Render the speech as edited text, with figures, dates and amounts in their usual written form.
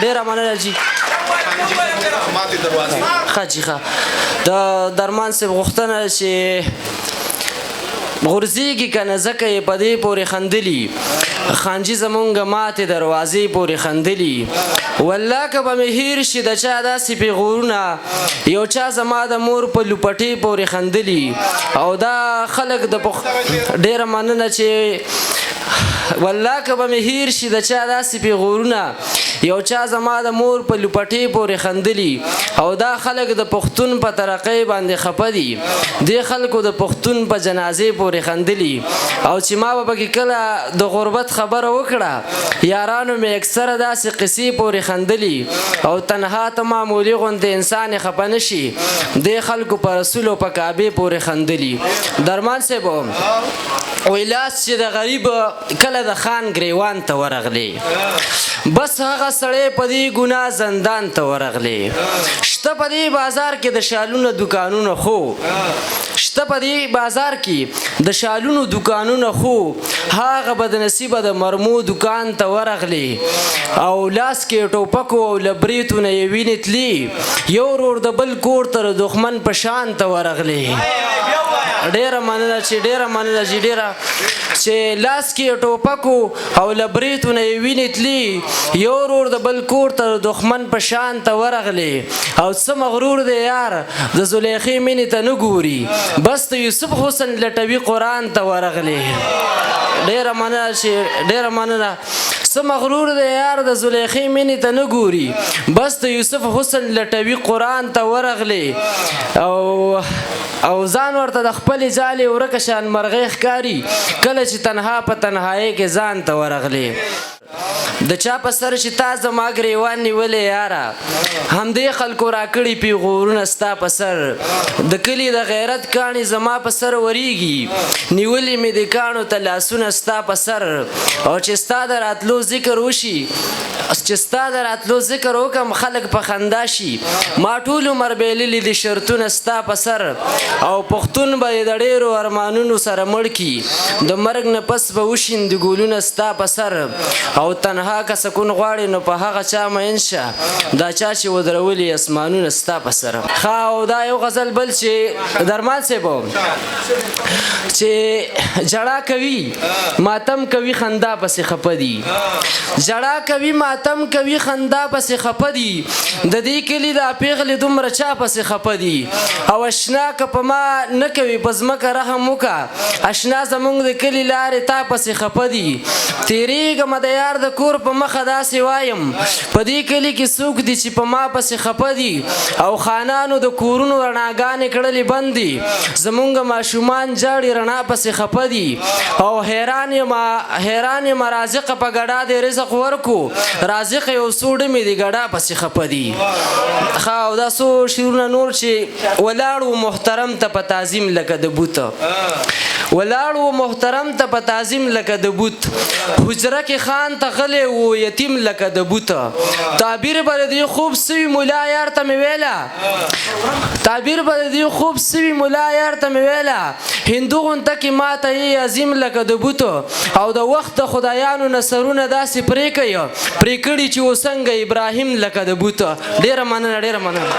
ډېره مننه جي ښه جي ښه د درمان صاحب غوښتنه چې غورځېږي که نه ځکه یې په دې پورې خندلي خانجي زمونږ ماتې دروازې پورې خندلي والله که به مې هیر شي د چا داسې پیغورونه یو چا زما د مور په لوپټې پورې خندلي او دا خلک د ډېره مننه چې والله که به مې هیر شي د چا داسې پیغورونه یو چا زما د مور په لوپټې پورې خندلي او دا خلک د پښتون په ترقۍ باندې خفه دي دې خلکو د پښتون په جنازې پورې خندلي او چې ما به پکې کله د غربت خبره وکړه یارانو مې اکثره داسې قصې پورې خندلي او تنها ته معمولي غوندې انسان یې خفه نه شي دې خلکو په رسول او په کعبې پورې خندلي درمان صاحب وایي لاس چې د غریب کله د خان ګریوان ته ورغلی بس هغه سړی په دې ګناه زندان ته ورغلی شته په دې بازار کې د شالونو دوکانونه خو شته په دې بازار کې د شالونو دوکانونه خو هغه بدنصیبه د مرمو دوکان ته ورغلی او لاس کې ټوپکو او له بریتونه یې وینې تلي یو ورور د بل کور ته د دښمن په شان ته ورغلی ډېره مننه چې ډېره مننه چې ډېره چې لاس کې ټوپکو او له بریتونه یې وینې تلي یو ورور د بل کور ته د دښمن په شان ته ورغلی او څه مغرور دی یار د زلیخې مینې ته نه ګوري بس د یوسف حسن لټوي قرآن ته ورغلی ډېره مننه چې ډېره مننه څه مغرور دی یار د زلیخې مینې ته نه ګوري بس د یوسف حسن لټوي قرآن ته ورغلی او ځان ورته د خپلې ځالې ورکه شان مرغۍ ښکاري کله چې تنها په تنهایۍ کې ځان ته ورغلی د چا په سر چې تا زما ګریوان نیولې یاره همدې خلکو راکړي پیغورونه ستا په سر د کلي د غیرت کاڼي زما په سر وریږي نیولې مې د کاڼو ته لاسونه ستا په سر او چې ستا د راتلو ذکر وشي چې ستا د راتلو ذکر وکم خلک په خندا شي ما ټول عمر بېللي دي شرطونه ستا په سر او پښتون به یې د ډېرو ارمانونو سره مړ کي د مرګ نه پس به وشیندي ګلونه ستا په سر او تنها که سکون غواړي نو په هغه چا مین شه دا چا چې ودرولي اسمانونه ستا په سر ښه او دا یو غزل بل چې درمان صاحب چې جړا کوي ماتم کوي خندا پسې خفه دي جړا کوي ماتم کوي خندا پسې خفه دي د دې کلي دا پیغلې دومره چا پسې خفه دي او اشنا که په ما نه کوي په ځمکه رحم وکړه اشنا زمونږ د کلي لارې تا پسې خفه دي تېرېږمه د یار د کور په مخه داسې وایم په دې کلي کې څوک دي چې په ما پسې خفه دي او خانانو د کورونو رڼاګانې کړلې بند دي زمونږ ماشومان جاړي رڼا پسې خفه دي او حیران یم رازقه په ګډا دې رزق ورکو رازق یو څو ډمې دي ګډا پسې خفه دي ښه او دا څو شعرونه نور چې ولاړ و محترم ته په تعظیم لکه د بوته ولاړ و محترم ته په تعظیم لکه د بوت حجره کې خان ته غلی و یتیم لکه د بوته تعبیر به د دې خوب سوي ملا یار ته مې ویله تعبیر به د دې خوب سوي ملا یار ته مې ویله هندو غونته کې ماته یې عظیم لکه د بوته او د وخت د خدایانو نصرونه داسې پرې کوي پرې کړي چې وسنګه ابراهیم لکه د بوته ډېره مننه ډېره مننه